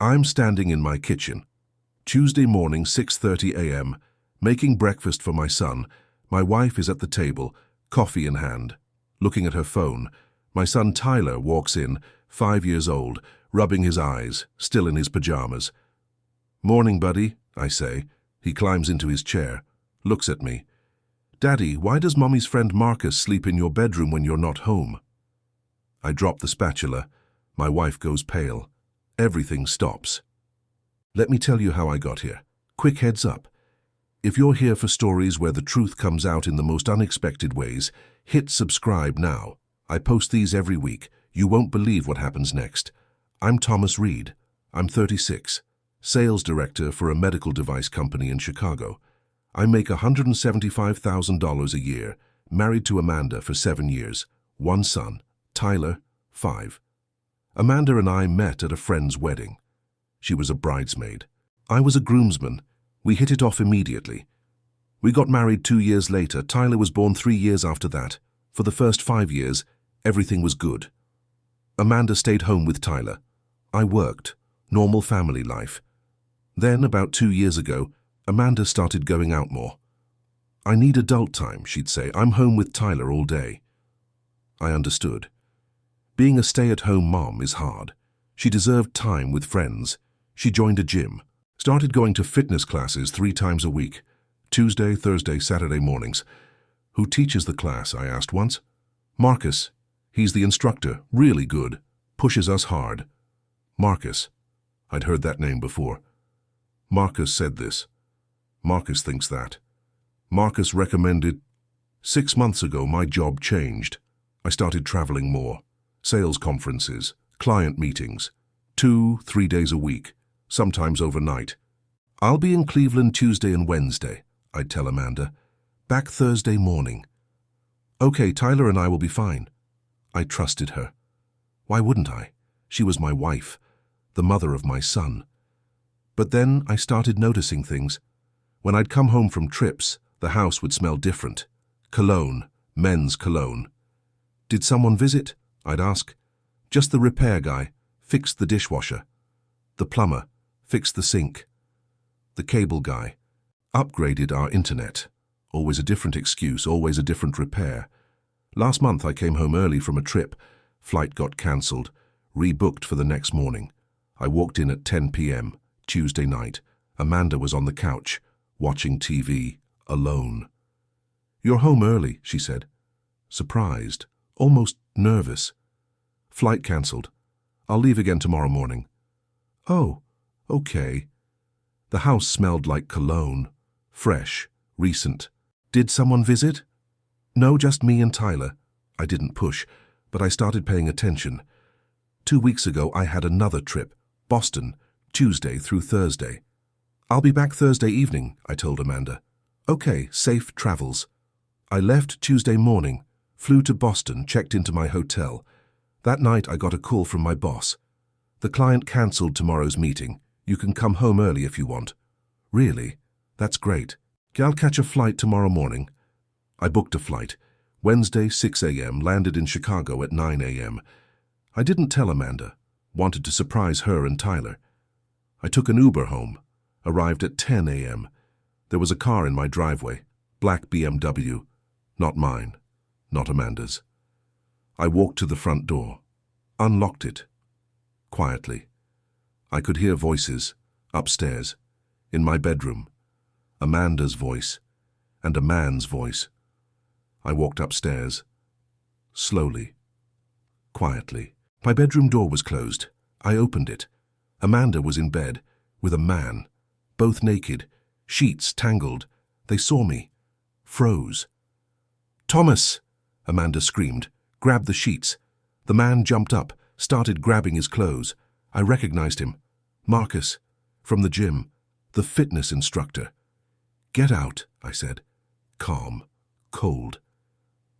I'm standing in my kitchen. Tuesday morning, 6:30 a.m., making breakfast for my son. My wife is at the table, coffee in hand, looking at her phone. My son Tyler walks in, 5 years old, rubbing his eyes, still in his pajamas. "Morning, buddy," I say. He climbs into his chair, looks at me. "Daddy, why does Mommy's friend Marcus sleep in your bedroom when you're not home?" I drop the spatula. My wife goes pale. Everything stops. Let me tell you how I got here. Quick heads up. If you're here for stories where the truth comes out in the most unexpected ways, hit subscribe now. I post these every week. You won't believe what happens next. I'm Thomas Reed. I'm 36, sales director for a medical device company in Chicago. I make $175,000 a year, married to Amanda for 7 years, one son, Tyler, 5. Amanda and I met at a friend's wedding. She was a bridesmaid. I was a groomsman. We hit it off immediately. We got married 2 years later. Tyler was born 3 years after that. For the first 5 years, everything was good. Amanda stayed home with Tyler. I worked. Normal family life. Then, about 2 years ago, Amanda started going out more. "I need adult time," she'd say. "I'm home with Tyler all day." I understood. Being a stay-at-home mom is hard. She deserved time with friends. She joined a gym, started going to fitness classes 3 times a week, Tuesday, Thursday, Saturday mornings. "Who teaches the class?" I asked once. "Marcus. He's the instructor, really good, pushes us hard." Marcus. I'd heard that name before. Marcus said this. Marcus thinks that. Marcus recommended. 6 months ago, my job changed. I started traveling more. Sales conferences, client meetings, 2-3 days a week, sometimes overnight. "I'll be in Cleveland Tuesday and Wednesday," I'd tell Amanda. "Back Thursday morning." "Okay, Tyler and I will be fine." I trusted her. Why wouldn't I? She was my wife, the mother of my son. But then I started noticing things. When I'd come home from trips, the house would smell different. Cologne, men's cologne. "Did someone visit?" I'd ask. "Just the repair guy, fixed the dishwasher. The plumber, fixed the sink. The cable guy, upgraded our internet." Always a different excuse, always a different repair. Last month I came home early from a trip. Flight got cancelled, rebooked for the next morning. I walked in at 10 p.m., Tuesday night. Amanda was on the couch, watching TV, alone. "You're home early," she said. Surprised, almost nervous. "Flight cancelled. I'll leave again tomorrow morning." "Oh, okay." The house smelled like cologne, fresh, recent. "Did someone visit?" "No, just me and Tyler." I didn't push, but I started paying attention. 2 weeks ago, I had another trip, Boston, Tuesday through Thursday. "I'll be back Thursday evening," I told Amanda. "Okay, safe travels." I left Tuesday morning, flew to Boston, checked into my hotel. That night, I got a call from my boss. "The client cancelled tomorrow's meeting. You can come home early if you want." "Really? That's great. I'll catch a flight tomorrow morning." I booked a flight. Wednesday, 6 a.m., landed in Chicago at 9 a.m. I didn't tell Amanda. Wanted to surprise her and Tyler. I took an Uber home. Arrived at 10 a.m. There was a car in my driveway. Black BMW. Not mine. Not Amanda's. I walked to the front door. Unlocked it. Quietly. I could hear voices. Upstairs. In my bedroom. Amanda's voice. And a man's voice. I walked upstairs. Slowly. Quietly. My bedroom door was closed. I opened it. Amanda was in bed, with a man. Both naked. Sheets tangled. They saw me. Froze. "Thomas!" Amanda screamed. Grabbed the sheets. The man jumped up, started grabbing his clothes. I recognized him. Marcus. From the gym. The fitness instructor. "Get out," I said. Calm. Cold.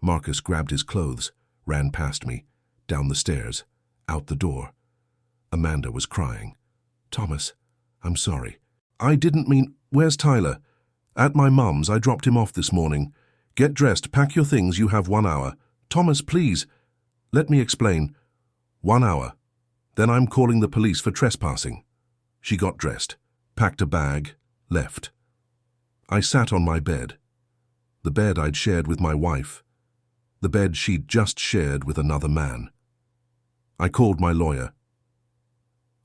Marcus grabbed his clothes, ran past me, down the stairs, out the door. Amanda was crying. "Thomas, I'm sorry. I didn't mean—" "Where's Tyler?" "At my mum's. I dropped him off this morning. Get dressed, pack your things, you have 1 hour. Thomas, please." "Let me explain." 1 hour. Then I'm calling the police for trespassing." She got dressed, packed a bag, left. I sat on my bed. The bed I'd shared with my wife. The bed she'd just shared with another man. I called my lawyer.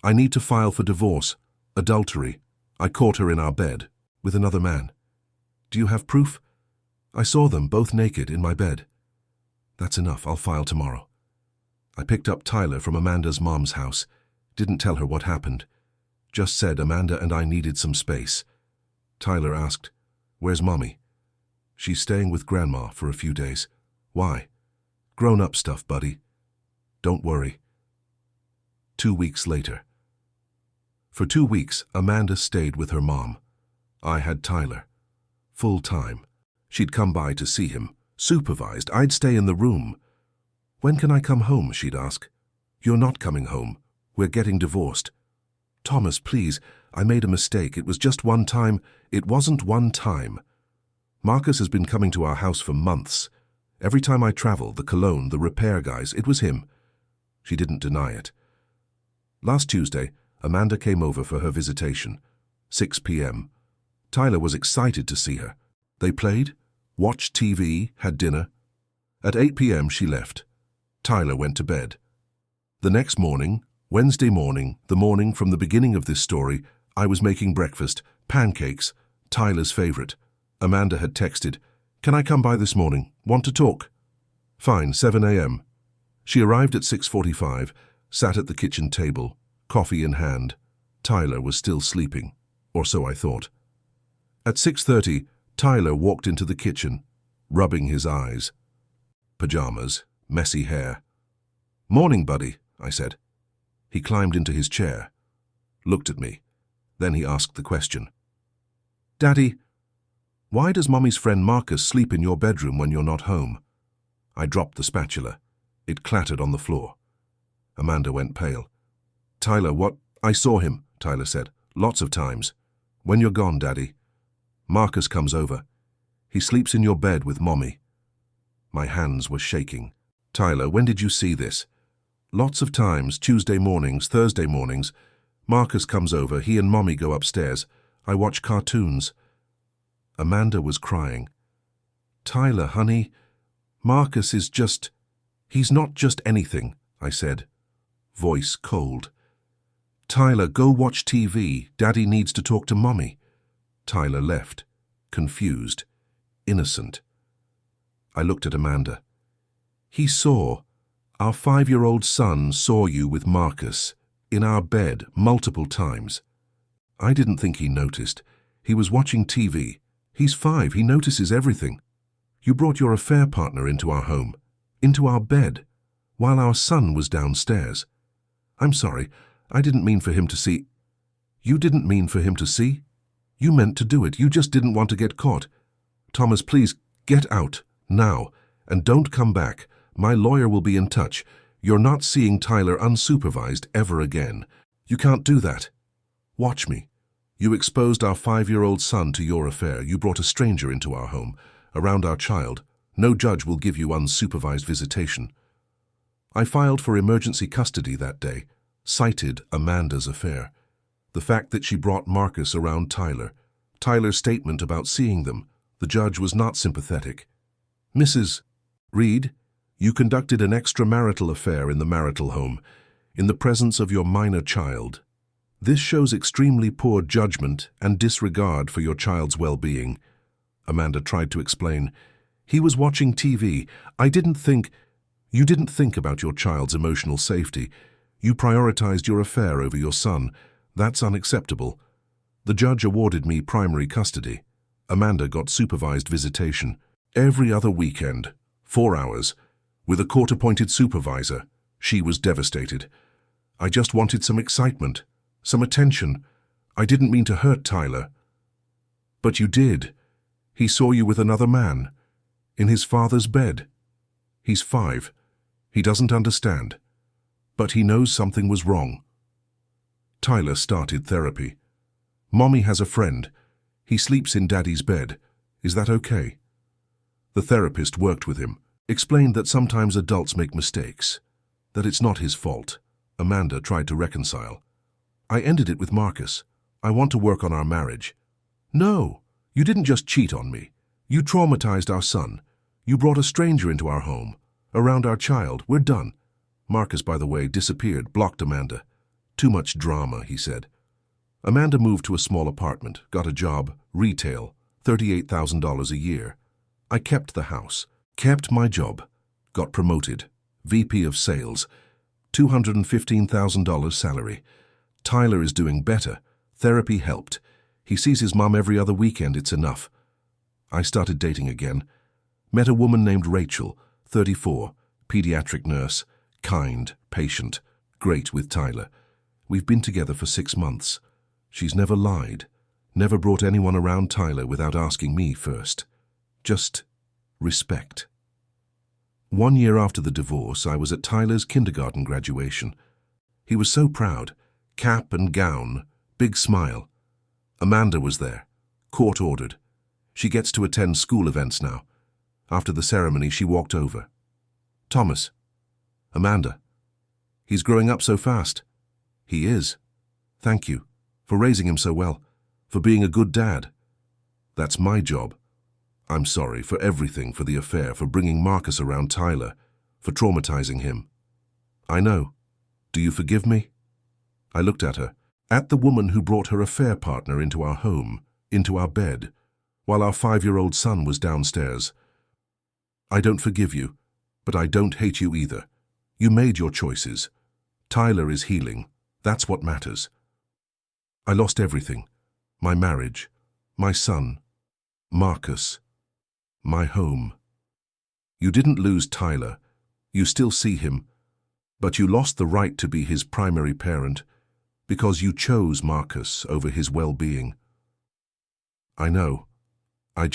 I need to file for divorce, adultery. I caught her in our bed, with another man. Do you have proof? I saw them both naked in my bed. That's enough, I'll file tomorrow. I picked up Tyler from Amanda's mom's house. Didn't tell her what happened. Just said Amanda and I needed some space. Tyler asked, "Where's Mommy?" "She's staying with Grandma for a few days." "Why?" "Grown-up stuff, buddy. Don't worry." 2 weeks later. For 2 weeks, Amanda stayed with her mom. I had Tyler. Full time. She'd come by to see him. Supervised. I'd stay in the room. "When can I come home?" she'd ask. "You're not coming home. We're getting divorced." "Thomas, please. I made a mistake. It was just one time." "It wasn't one time. Marcus has been coming to our house for months. Every time I travel, the cologne, the repair guys, it was him." She didn't deny it. Last Tuesday, Amanda came over for her visitation. 6 p.m. Tyler was excited to see her. They played, watched TV, had dinner. At 8 p.m. she left. Tyler went to bed. The next morning, Wednesday morning, the morning from the beginning of this story, I was making breakfast, pancakes, Tyler's favorite. Amanda had texted, "Can I come by this morning? Want to talk?" "Fine, 7 a.m. She arrived at 6:45, sat at the kitchen table, coffee in hand. Tyler was still sleeping, or so I thought. At 6:30, Tyler walked into the kitchen, rubbing his eyes. Pajamas, messy hair. "Morning, buddy," I said. He climbed into his chair, looked at me. Then he asked the question. "Daddy, why does Mommy's friend Marcus sleep in your bedroom when you're not home?" I dropped the spatula. It clattered on the floor. Amanda went pale. "Tyler, what?" "I saw him," Tyler said. "Lots of times. When you're gone, Daddy. Marcus comes over. He sleeps in your bed with Mommy." My hands were shaking. "Tyler, when did you see this?" "Lots of times, Tuesday mornings, Thursday mornings. Marcus comes over, he and Mommy go upstairs. I watch cartoons." Amanda was crying. "Tyler, honey, Marcus is just... He's not just anything," I said, voice cold. "Tyler, go watch TV. Daddy needs to talk to Mommy." Tyler left, confused, innocent. I looked at Amanda. "He saw... Our 5-year-old son saw you with Marcus, in our bed, multiple times." I didn't think he noticed. He was watching TV. He's 5, he notices everything. You brought your affair partner into our home, into our bed, while our son was downstairs. I'm sorry, I didn't mean for him to see." "You didn't mean for him to see? You meant to do it, you just didn't want to get caught. Thomas, please, get out, now, and don't come back. My lawyer will be in touch. You're not seeing Tyler unsupervised ever again. You can't do that. Watch me. You exposed our 5-year-old son to your affair. You brought a stranger into our home, around our child. No judge will give you unsupervised visitation." I filed for emergency custody that day, cited Amanda's affair. The fact that she brought Marcus around Tyler. Tyler's statement about seeing them. The judge was not sympathetic. "Mrs. Reed, you conducted an extramarital affair in the marital home, in the presence of your minor child. This shows extremely poor judgment and disregard for your child's well-being." Amanda tried to explain. "He was watching TV. I didn't think..." "You didn't think about your child's emotional safety. You prioritized your affair over your son. That's unacceptable. The judge awarded me primary custody. Amanda got supervised visitation. Every other weekend, 4 hours, with a court-appointed supervisor. She was devastated. I just wanted some excitement, some attention. I didn't mean to hurt Tyler." "But you did. He saw you with another man, in his father's bed. He's 5. He doesn't understand. But he knows something was wrong." Tyler started therapy. "Mommy has a friend. He sleeps in Daddy's bed. Is that okay?" The therapist worked with him, explained that sometimes adults make mistakes, that it's not his fault. Amanda tried to reconcile. I ended it with Marcus. I want to work on our marriage. No, you didn't just cheat on me. You traumatized our son. You brought a stranger into our home. Around our child. We're done. Marcus, by the way, disappeared, blocked Amanda. Too much drama, he said. Amanda moved to a small apartment, got a job, retail, $38,000 a year. I kept the house, kept my job, got promoted, VP of sales, $215,000 salary. Tyler is doing better. Therapy helped. He sees his mom every other weekend, it's enough. I started dating again. Met a woman named Rachel, 34, pediatric nurse, kind, patient, great with Tyler. We've been together for 6 months. She's never lied, never brought anyone around Tyler without asking me first. Just respect. 1 year after the divorce, I was at Tyler's kindergarten graduation. He was so proud. Cap and gown, big smile. Amanda was there, court-ordered. She gets to attend school events now. After the ceremony, she walked over. Thomas. Amanda. He's growing up so fast. He is. Thank you for raising him so well, for being a good dad. That's my job. I'm sorry for everything, for the affair, for bringing Marcus around Tyler, for traumatizing him. I know. Do you forgive me? I looked at her, at the woman who brought her affair partner into our home, into our bed, while our 5-year-old son was downstairs. I don't forgive you, but I don't hate you either. You made your choices. Tyler is healing. That's what matters. I lost everything. My marriage, my son, Marcus, my home. You didn't lose Tyler. You still see him, but you lost the right to be his primary parent because you chose Marcus over his well-being. I know. I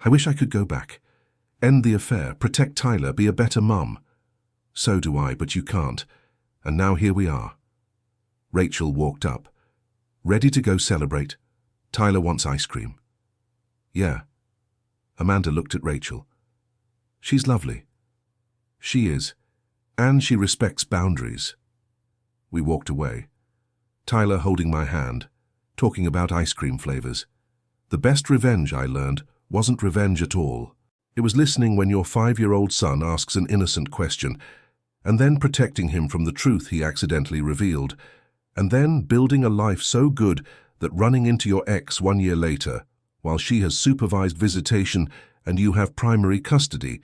wish I could go back. End the affair, protect Tyler, be a better mum. So do I, but you can't. And now here we are. Rachel walked up. Ready to go celebrate. Tyler wants ice cream. Yeah. Amanda looked at Rachel. She's lovely. She is. And she respects boundaries. We walked away. Tyler holding my hand, talking about ice cream flavors. The best revenge, I learned, wasn't revenge at all. It was listening when your 5-year-old son asks an innocent question, and then protecting him from the truth he accidentally revealed, and then building a life so good that running into your ex 1 year later, while she has supervised visitation and you have primary custody,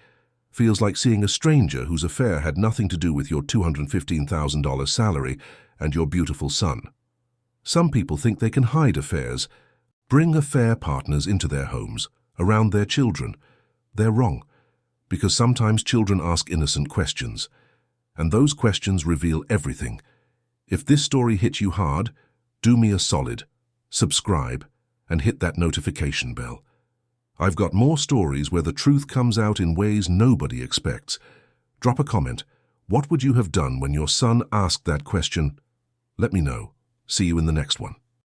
feels like seeing a stranger whose affair had nothing to do with your $215,000 salary and your beautiful son. Some people think they can hide affairs, bring affair partners into their homes, around their children. They're wrong, because sometimes children ask innocent questions, and those questions reveal everything. If this story hit you hard, do me a solid, subscribe, and hit that notification bell. I've got more stories where the truth comes out in ways nobody expects. Drop a comment. What would you have done when your son asked that question? Let me know. See you in the next one.